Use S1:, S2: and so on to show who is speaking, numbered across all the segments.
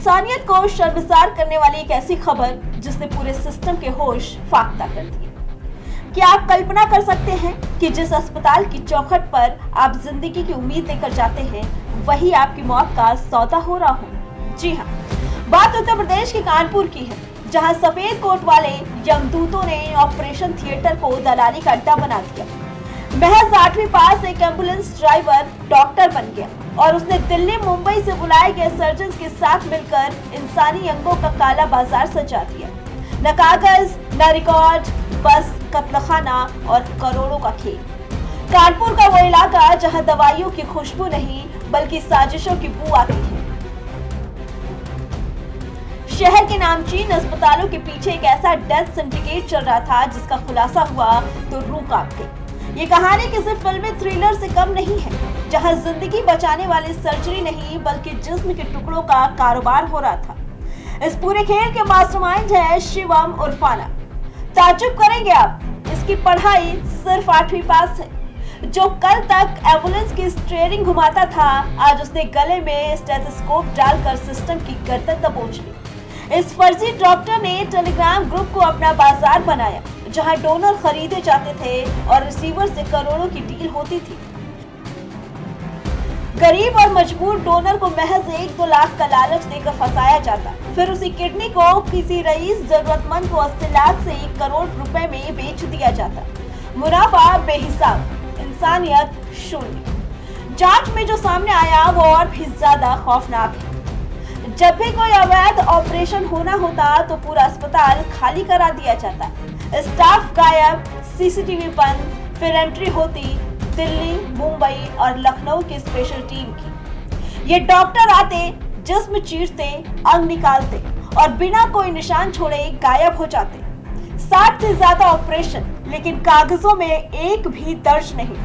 S1: इंसानियत को शर्मसार करने वाली एक ऐसी खबर जिसने पूरे सिस्टम के होश फाख्ता कर दिए। क्या आप कल्पना कर सकते हैं कि जिस अस्पताल की चौखट पर आप जिंदगी की उम्मीद लेकर जाते हैं वही आपकी मौत का सौदा हो रहा हो? जी हाँ, बात उत्तर प्रदेश के कानपुर की है, जहां सफेद कोट वाले यमदूतों ने ऑपरेशन थिएटर को दलाली का अड्डा बना दिया। महज 8वीं पास एक एम्बुलेंस ड्राइवर डॉक्टर बन गया और उसने दिल्ली मुंबई से बुलाए गए सर्जन के साथ मिलकर इंसानी अंगों का काला बाजार सजा दिया। न कागज न रिकॉर्ड, बस कत्लखाना और करोड़ों का खेल। कानपुर का वो इलाका जहां दवाइयों की खुशबू नहीं बल्कि साजिशों की बू आती है। शहर के नामचीन अस्पतालों के पीछे एक ऐसा डेथ सिंडिकेट चल रहा था जिसका खुलासा हुआ तो रूह कांप गई। ये कहानी किसी फिल्मी थ्रिलर से कम नहीं है, जहां जिंदगी बचाने वाली सर्जरी नहीं बल्कि जिस्म के टुकड़ों का कारोबार हो रहा था। इस पूरे खेल के मास्टरमाइंड है शिवम उर्फाना। ताज्जुब करेंगे आप, इसकी पढ़ाई सिर्फ 8वीं पास है। जो कल तक एम्बुलेंस की स्टीयरिंग घुमाता था, आज उसने गले में स्टेथोस्कोप डालकर सिस्टम की गर्दन दबोच ली। इस फर्जी डॉक्टर ने टेलीग्राम ग्रुप को अपना बाजार बनाया, जहां डोनर खरीदे जाते थे और रिसीवर से करोड़ों की डील होती थी। गरीब और मजबूर डोनर को महज 1-2 लाख का लालच देकर फंसाया जाता, फिर उसी किडनी को किसी रईस जरूरतमंद को 80 लाख से 1 करोड़ रुपए में बेच दिया जाता। मुनाफा बेहिसाब, इंसानियत शून्य। जांच में जो सामने आया वो और भी ज्यादा खौफनाक है। जब भी कोई अवैध ऑपरेशन होना होता तो पूरा अस्पताल खाली करा दिया जाता, स्टाफ गायब, सीसीटीवी बंद, फिर एंट्री होती दिल्ली, मुंबई और लखनऊ की स्पेशल टीम की। ये डॉक्टर आते, जिस्म चीरते, अंग निकालते और बिना कोई निशान छोड़े गायब हो जाते। 60 से ज्यादा ऑपरेशन, लेकिन कागजों में एक भी दर्ज नहीं।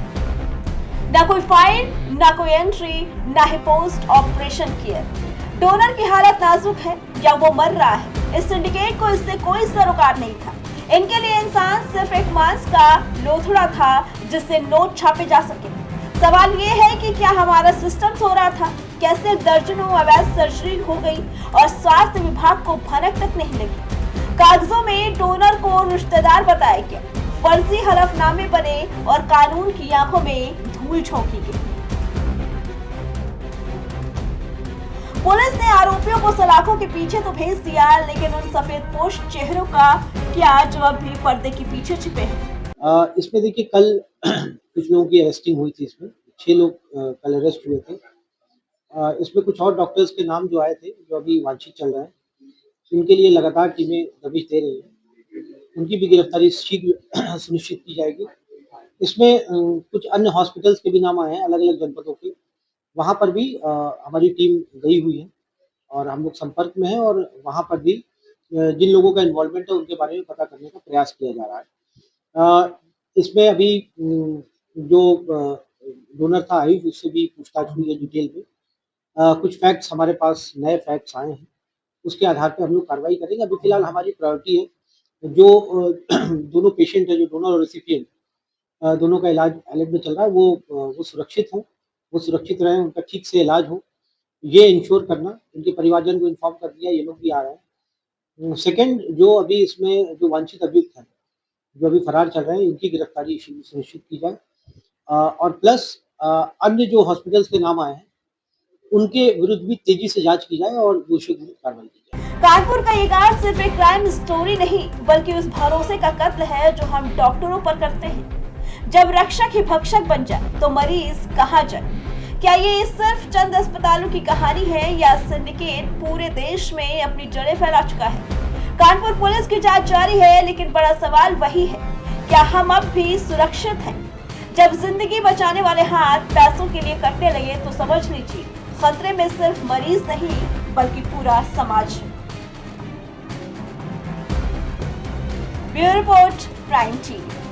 S1: ना कोई फाइल, ना कोई एंट्री, ना ही पोस्ट ऑपरेशन केयर। डोनर की हालत नाजुक है या वो मर रहा है, इस सिंडिकेट को इससे कोई सरोकार नहीं था। इनके लिए इंसान सिर्फ एक मांस का लोथड़ा था जिससे नोट छापे जा सके। सवाल ये है कि क्या हमारा सिस्टम सो रहा था? कैसे दर्जनों अवैध सर्जरी हो गई और स्वास्थ्य विभाग को भनक तक नहीं लगी? कागजों में डोनर को रिश्तेदार बताया गया, फर्जी हलफनामे बने और कानून की आंखों में धूल झोंकी गई। पुलिस ने आरोपियों को सलाखों के पीछे तो भेज दिया, लेकिन उन सफेद पोश चेहरों का क्या जो अब भी पर्दे के पीछे छिपे हैं?
S2: इसमें देखिए कल कुछ लोगों की अरेस्टिंग हुई थी। इसमें 6 लोग कल अरेस्ट हुए थे। इसमें कुछ और डॉक्टर्स के नाम जो आए थे जो अभी वांछित चल रहे हैं, उनके लिए लगातार टीमें दबिश दे रही हैं। उनकी भी गिरफ्तारी शीघ्र सुनिश्चित की जाएगी। इसमें कुछ अन्य हॉस्पिटल्स के भी नाम आए हैं, अलग अलग जनपदों के। वहाँ पर भी हमारी टीम गई हुई है और हम लोग संपर्क में हैं और वहाँ पर भी जिन लोगों का इन्वॉल्वमेंट है उनके बारे में पता करने का प्रयास किया जा रहा है। इसमें अभी जो डोनर था आयुष, उससे भी पूछताछ हुई है डिटेल में। कुछ फैक्ट्स हमारे पास नए फैक्ट्स आए हैं, उसके आधार पर हम लोग कार्रवाई करेंगे। अभी फिलहाल हमारी प्रायोरिटी है जो दोनों पेशेंट है, जो डोनर और रेसिपिएंट दोनों का इलाज एलेट में चल रहा है, वो सुरक्षित हो, वो सुरक्षित रहें, उनका ठीक से इलाज हो, ये इंश्योर करना। उनके परिवारजन को इन्फॉर्म कर दिया, ये लोग भी आ रहे हैं। सेकंड, जो अभी इसमें जो वांछित अभियुक्त हैं, जो अभी फरार चल रहे हैं, इनकी गिरफ्तारी सुनिश्चित की जाए। और प्लस अन्य जो हॉस्पिटल्स के नाम आए हैं उनके विरुद्ध भी तेजी से जांच की जाए और दोषियों के विरुद्ध कार्रवाई की जाए।
S1: कानपुर का ये कांड सिर्फ एक क्राइम स्टोरी नहीं बल्कि उस भरोसे का कत्ल है जो हम डॉक्टरों पर करते हैं। जब रक्षक ही भक्षक बन जाए तो मरीज कहाँ जाए? क्या ये सिर्फ चंद अस्पतालों की कहानी है या सिंडिकेट पूरे देश में अपनी जड़ें फैला चुका है? कानपुर पुलिस की जांच जारी है, लेकिन बड़ा सवाल वही है, क्या हम अब भी सुरक्षित हैं? जब जिंदगी बचाने वाले हाथ पैसों के लिए कटने लगे तो समझ लीजिए खतरे में सिर्फ मरीज नहीं बल्कि पूरा समाज है। Bureau report, prime TV.